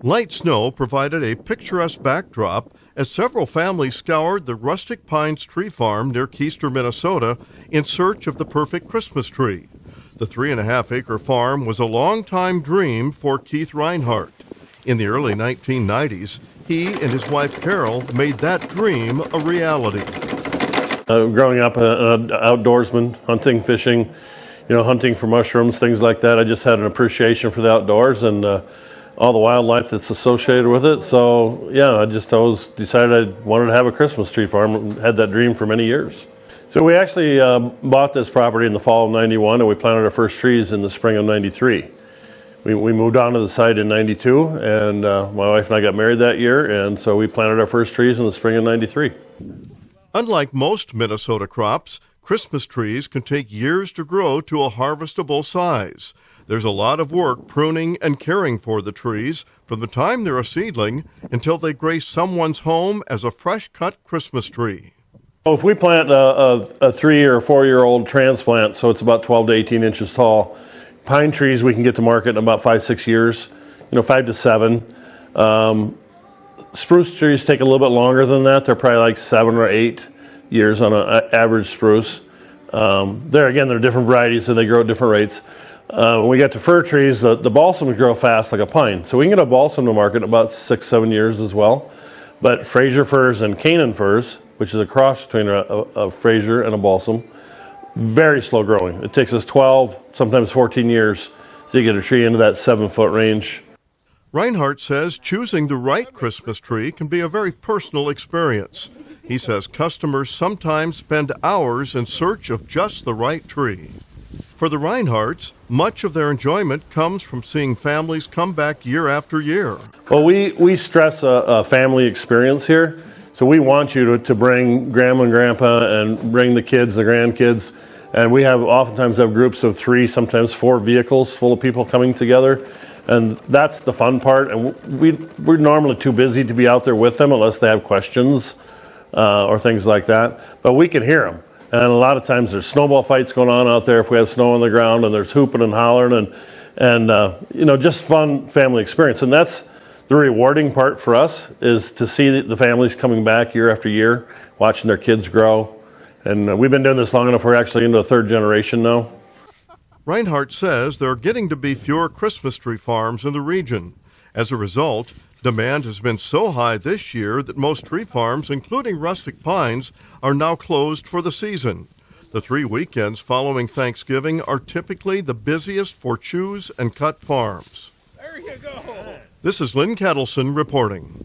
Light snow provided a picturesque backdrop as several families scoured the Rustic Pines Tree Farm near Keister, Minnesota, in search of the perfect Christmas tree. The 3.5-acre farm was a long-time dream for Keith Reinhardt. In the early 1990s, he and his wife Carol made that dream a reality. Growing up an outdoorsman, hunting, fishing, hunting for mushrooms, things like that, I just had an appreciation for the outdoors and all the wildlife that's associated with it. So, I just always decided I wanted to have a Christmas tree farm and had that dream for many years. So we actually bought this property in the fall of '91 and we planted our first trees in the spring of '93. We moved on to the site in '92 and my wife and I got married that year, and so we planted our first trees in the spring of '93. Unlike most Minnesota crops, Christmas trees can take years to grow to a harvestable size. There's a lot of work pruning and caring for the trees from the time they're a seedling until they grace someone's home as a fresh-cut Christmas tree. If we plant a 3 or 4-year-old transplant, so it's about 12 to 18 inches tall, pine trees we can get to market in about 5-6 years, 5 to 7. Spruce trees take a little bit longer than that. They're probably like 7 or 8 years on an average spruce. They're different varieties, so they grow at different rates. When we get to fir trees, the balsams grow fast like a pine. So we can get a balsam to market in about 6-7 years as well. But Fraser firs and Canaan firs, which is a cross between a Fraser and a balsam, very slow growing. It takes us 12, sometimes 14 years to get a tree into that 7-foot range. Reinhardt says choosing the right Christmas tree can be a very personal experience. He says customers sometimes spend hours in search of just the right tree. For the Reinhardts, much of their enjoyment comes from seeing families come back year after year. Well, we stress a family experience here. So we want you to bring grandma and grandpa and bring the kids, the grandkids. And we oftentimes have groups of 3, sometimes 4 vehicles full of people coming together. And that's the fun part. And we're normally too busy to be out there with them unless they have questions or things like that. But we can hear them. And a lot of times there's snowball fights going on out there if we have snow on the ground, and there's hooping and hollering and just fun family experience. And that's the rewarding part for us, is to see the families coming back year after year, watching their kids grow. And we've been doing this long enough, we're actually into a 3rd generation now. Reinhardt says there are getting to be fewer Christmas tree farms in the region. As a result, demand has been so high this year that most tree farms, including Rustic Pines, are now closed for the season. The 3 weekends following Thanksgiving are typically the busiest for choose and cut farms. There you go. This is Lynn Ketelsen reporting.